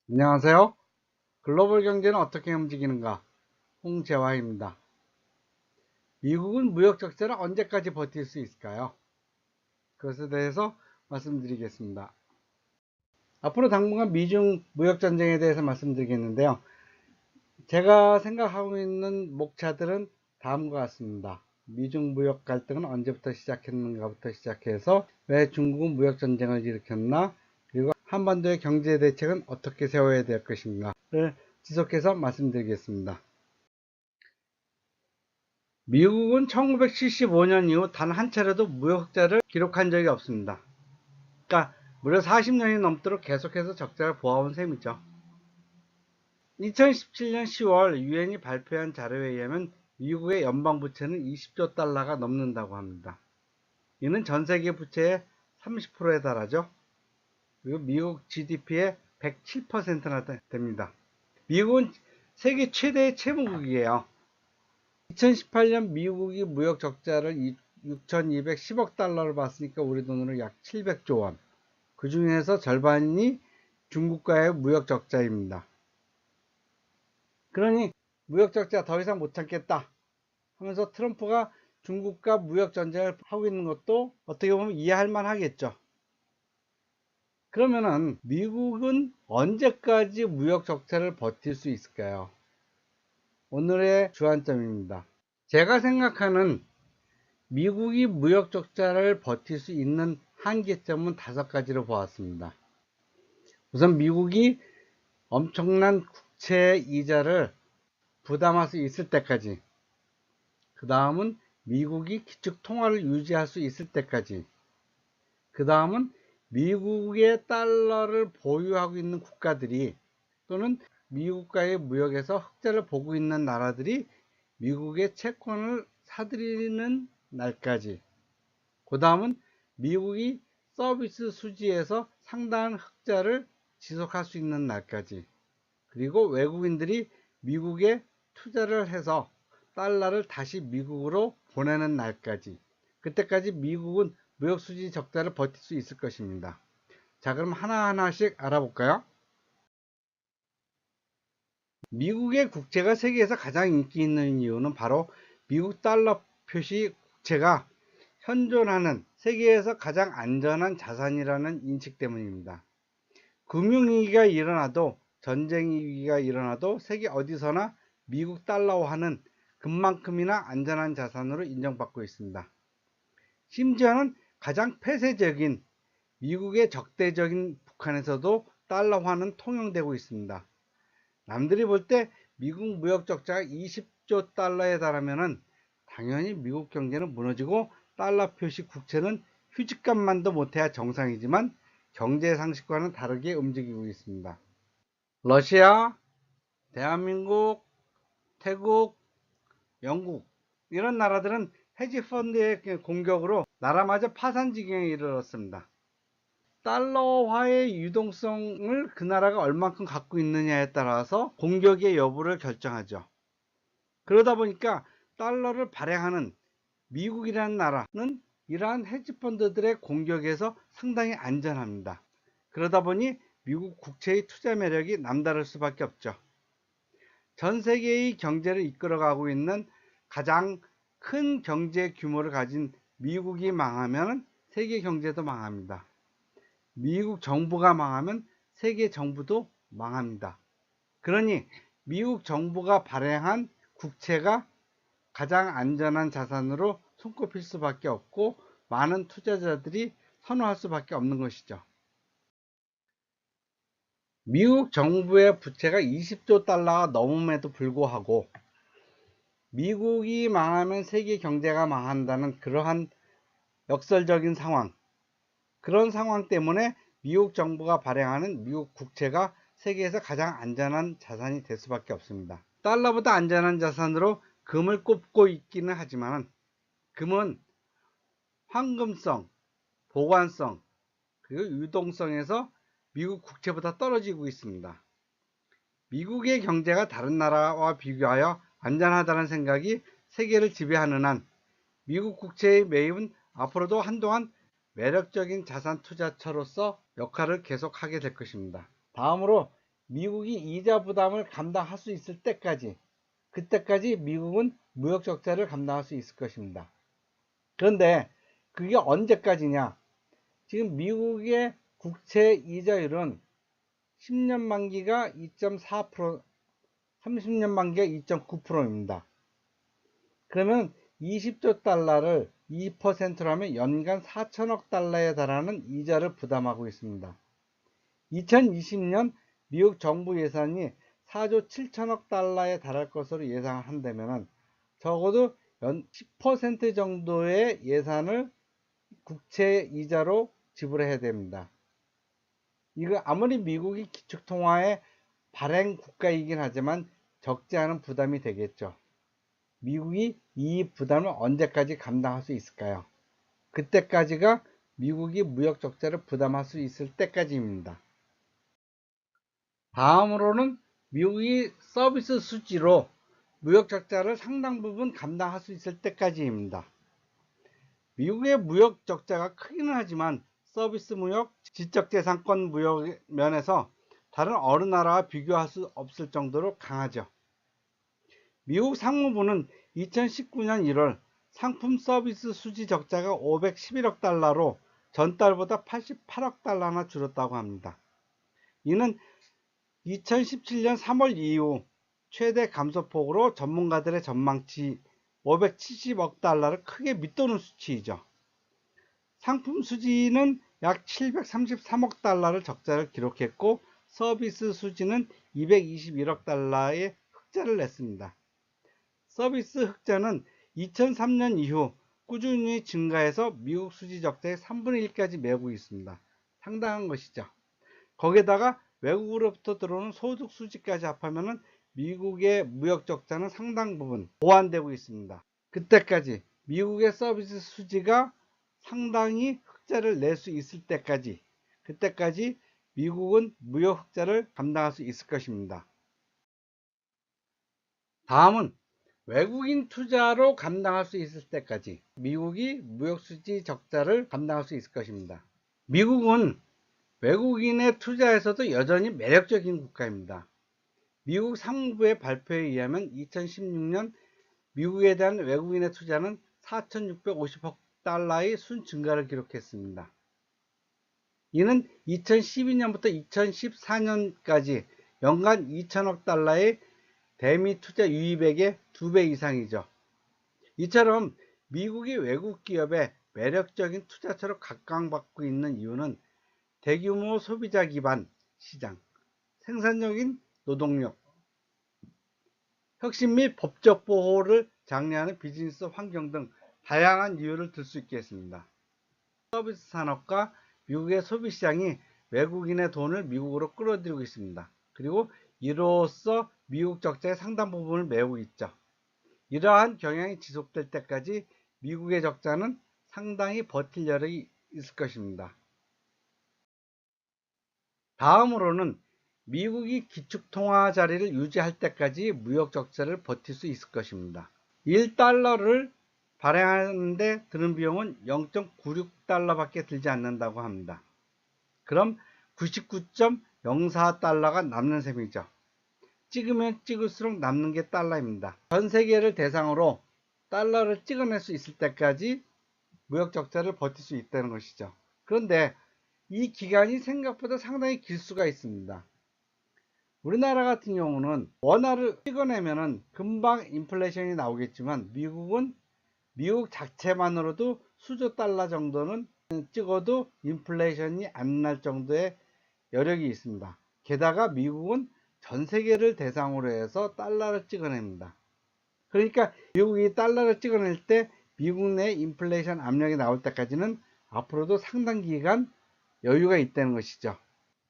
안녕하세요. 글로벌 경제는 어떻게 움직이는가? 홍재화입니다. 미국은 무역 적자를 언제까지 버틸 수 있을까요? 그것에 대해서 말씀드리겠습니다. 앞으로 당분간 미중 무역 전쟁에 대해서 말씀드리겠는데요. 제가 생각하고 있는 목차들은 다음과 같습니다. 미중 무역 갈등은 언제부터 시작했는가부터 시작해서 왜 중국은 무역 전쟁을 일으켰나, 그리고 한반도의 경제 대책은 어떻게 세워야 될 것인가를 지속해서 말씀드리겠습니다. 미국은 1975년 이후 단 한 차례도 무역 흑자를 기록한 적이 없습니다. 그러니까 무려 40년이 넘도록 계속해서 적자를 보아온 셈이죠. 2017년 10월 유엔이 발표한 자료에 의하면 미국의 연방 부채는 20조 달러가 넘는다고 합니다. 이는 전 세계 부채의 30%에 달하죠. 그리고 미국 GDP의 107%나 됩니다. 미국은 세계 최대의 채무국이에요. 2018년 미국이 무역 적자를 6,210억 달러를 봤으니까 우리 돈으로 약 700조 원. 그 중에서 절반이 중국과의 무역 적자입니다. 그러니 무역 적자 더 이상 못 참겠다 하면서 트럼프가 중국과 무역 전쟁을 하고 있는 것도 어떻게 보면 이해할 만 하겠죠. 그러면은 미국은 언제까지 무역 적자를 버틸 수 있을까요? 오늘의 주안점입니다. 제가 생각하는 미국이 무역 적자를 버틸 수 있는 한계점은 5가지로 보았습니다. 우선 미국이 엄청난 국채 이자를 부담할 수 있을 때까지, 그 다음은 미국이 기축 통화를 유지할 수 있을 때까지, 그 다음은 미국의 달러를 보유하고 있는 국가들이 또는 미국과의 무역에서 흑자를 보고 있는 나라들이 미국의 채권을 사들이는 날까지, 그 다음은 미국이 서비스 수지에서 상당한 흑자를 지속할 수 있는 날까지, 그리고 외국인들이 미국에 투자를 해서 달러를 다시 미국으로 보내는 날까지, 그때까지 미국은 무역수지 적자를 버틸 수 있을 것입니다. 자, 그럼 하나하나씩 알아볼까요? 미국의 국채가 세계에서 가장 인기 있는 이유는 바로 미국 달러 표시 국채가 현존하는 세계에서 가장 안전한 자산이라는 인식 때문입니다. 금융위기가 일어나도 전쟁 위기가 일어나도 세계 어디서나 미국 달러화는 금만큼이나 안전한 자산으로 인정받고 있습니다. 심지어는 가장 폐쇄적인 미국의 적대적인 북한에서도 달러화는 통용되고 있습니다. 남들이 볼 때 미국 무역 적자가 20조 달러에 달하면 당연히 미국 경제는 무너지고 달러 표시 국채는 휴지값만도 못해야 정상이지만 경제 상식과는 다르게 움직이고 있습니다. 러시아, 대한민국, 태국, 영국 이런 나라들은 헤지펀드의 공격으로 나라마저 파산 지경에 이르렀습니다. 달러화의 유동성을 그 나라가 얼만큼 갖고 있느냐에 따라서 공격의 여부를 결정하죠. 그러다 보니까 달러를 발행하는 미국이라는 나라는 이러한 헤지펀드들의 공격에서 상당히 안전합니다. 그러다 보니 미국 국채의 투자 매력이 남다를 수밖에 없죠. 전 세계의 경제를 이끌어가고 있는 가장 큰 경제 규모를 가진 미국이 망하면 세계 경제도 망합니다. 미국 정부가 망하면 세계 정부도 망합니다. 그러니 미국 정부가 발행한 국채가 가장 안전한 자산으로 손꼽힐 수밖에 없고 많은 투자자들이 선호할 수밖에 없는 것이죠. 미국 정부의 부채가 20조 달러가 넘음에도 불구하고 미국이 망하면 세계 경제가 망한다는 그러한 역설적인 상황, 그런 상황 때문에 미국 정부가 발행하는 미국 국채가 세계에서 가장 안전한 자산이 될 수밖에 없습니다. 달러보다 안전한 자산으로 금을 꼽고 있기는 하지만 금은 황금성, 보관성, 그리고 유동성에서 미국 국채보다 떨어지고 있습니다. 미국의 경제가 다른 나라와 비교하여 안전하다는 생각이 세계를 지배하는 한 미국 국채의 매입은 앞으로도 한동안 매력적인 자산 투자처로서 역할을 계속하게 될 것입니다. 다음으로 미국이 이자 부담을 감당할 수 있을 때까지, 그때까지 미국은 무역 적자를 감당할 수 있을 것입니다. 그런데 그게 언제까지냐? 지금 미국의 국채 이자율은 10년 만기가 2.4%, 30년 만기가 2.9%입니다. 그러면 20조 달러를 2%라면 연간 4천억 달러에 달하는 이자를 부담하고 있습니다. 2020년 미국 정부 예산이 4조 7천억 달러에 달할 것으로 예상한다면 적어도 연 10% 정도의 예산을 국채 이자로 지불해야 됩니다. 이거 아무리 미국이 기축통화의 발행 국가이긴 하지만 적지 않은 부담이 되겠죠. 미국이 이 부담을 언제까지 감당할 수 있을까요? 그때까지가 미국이 무역 적자를 부담할 수 있을 때까지입니다. 다음으로는 미국이 서비스 수지로 무역 적자를 상당 부분 감당할 수 있을 때까지입니다. 미국의 무역 적자가 크기는 하지만 서비스 무역, 지적재산권 무역 면에서 다른 어느 나라와 비교할 수 없을 정도로 강하죠. 미국 상무부는 2019년 1월 상품 서비스 수지 적자가 511억 달러로 전달보다 88억 달러나 줄었다고 합니다. 이는 2017년 3월 이후 최대 감소폭으로 전문가들의 전망치 570억 달러를 크게 밑도는 수치이죠. 상품 수지는 약 733억 달러를 적자를 기록했고 서비스 수지는 221억 달러의 흑자를 냈습니다. 서비스 흑자는 2003년 이후 꾸준히 증가해서 미국 수지 적자의 3분의 1까지 메고 있습니다. 상당한 것이죠. 거기에다가 외국으로부터 들어오는 소득 수지까지 합하면 미국의 무역 적자는 상당 부분 보완되고 있습니다. 그때까지 미국의 서비스 수지가 상당히 흑자를 낼 수 있을 때까지, 그때까지 미국은 무역 흑자를 감당할 수 있을 것입니다. 다음은 외국인 투자로 감당할 수 있을 때까지 미국이 무역 수지 적자를 감당할 수 있을 것입니다. 미국은 외국인의 투자에서도 여전히 매력적인 국가입니다. 미국 상무부의 발표에 의하면 2016년 미국에 대한 외국인의 투자는 4,650억 달러의 순 증가를 기록했습니다. 이는 2012년부터 2014년까지 연간 2천억 달러의 대미 투자 유입액의 2배 이상이죠. 이처럼 미국이 외국 기업의 매력적인 투자처로 각광받고 있는 이유는 대규모 소비자 기반 시장, 생산적인 노동력, 혁신 및 법적 보호를 장려하는 비즈니스 환경 등 다양한 이유를 들 수 있겠습니다. 서비스 산업과 미국의 소비 시장이 외국인의 돈을 미국으로 끌어들이고 있습니다. 그리고 이로써 미국 적자의 상당 부분을 메우고 있죠. 이러한 경향이 지속될 때까지 미국의 적자는 상당히 버틸 여력이 있을 것입니다. 다음으로는 미국이 기축통화 자리를 유지할 때까지 무역 적자를 버틸 수 있을 것입니다. 1달러를 발행하는데 드는 비용은 0.96달러밖에 들지 않는다고 합니다. 그럼 99.04달러가 남는 셈이죠. 찍으면 찍을수록 남는 게 달러입니다. 전 세계를 대상으로 달러를 찍어낼 수 있을 때까지 무역 적자를 버틸 수 있다는 것이죠. 그런데 이 기간이 생각보다 상당히 길 수가 있습니다. 우리나라 같은 경우는 원화를 찍어내면 금방 인플레이션이 나오겠지만 미국은 미국 자체만으로도 수조 달러 정도는 찍어도 인플레이션이 안 날 정도의 여력이 있습니다. 게다가 미국은 전 세계를 대상으로 해서 달러를 찍어냅니다. 그러니까 미국이 달러를 찍어낼 때 미국 내 인플레이션 압력이 나올 때까지는 앞으로도 상당 기간 여유가 있다는 것이죠.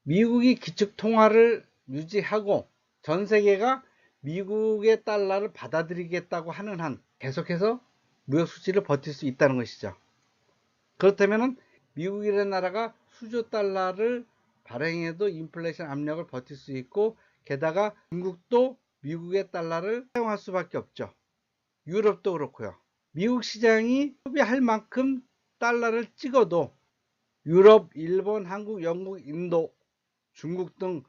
미국이 기축통화를 유지하고 전 세계가 미국의 달러를 받아들이겠다고 하는 한 계속해서 무역 수지를 버틸 수 있다는 것이죠. 그렇다면 미국이라는 나라가 수조 달러를 발행해도 인플레이션 압력을 버틸 수 있고 게다가 중국도 미국의 달러를 사용할 수밖에 없죠. 유럽도 그렇고요. 미국 시장이 소비할 만큼 달러를 찍어도 유럽, 일본, 한국, 영국, 인도, 중국 등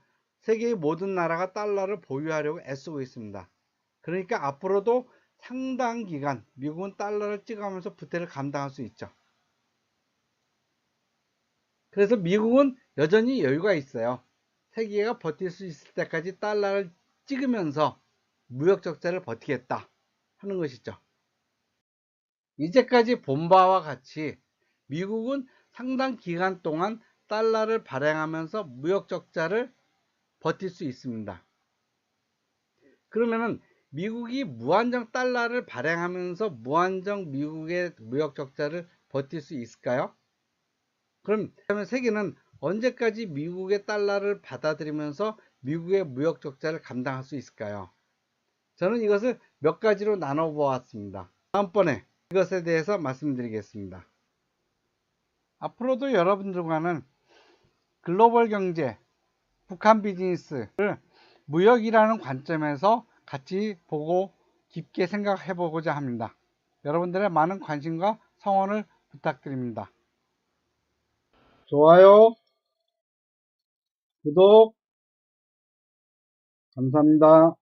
세계의 모든 나라가 달러를 보유하려고 애쓰고 있습니다. 그러니까 앞으로도 상당 기간 미국은 달러를 찍어가면서 부채를 감당할 수 있죠. 그래서 미국은 여전히 여유가 있어요. 세계가 버틸 수 있을 때까지 달러를 찍으면서 무역 적자를 버티겠다 하는 것이죠. 이제까지 본 바와 같이 미국은 상당 기간 동안 달러를 발행하면서 무역 적자를 버틸 수 있습니다. 그러면은 미국이 무한정 달러를 발행하면서 무한정 미국의 무역 적자를 버틸 수 있을까요? 그러면 세계는 언제까지 미국의 달러를 받아들이면서 미국의 무역 적자를 감당할 수 있을까요? 저는 이것을 몇 가지로 나눠 보았습니다. 다음번에 이것에 대해서 말씀드리겠습니다. 앞으로도 여러분들과는 글로벌 경제, 북한 비즈니스를 무역이라는 관점에서 같이 보고 깊게 생각해 보고자 합니다. 여러분들의 많은 관심과 성원을 부탁드립니다. 좋아요, 구독, 감사합니다.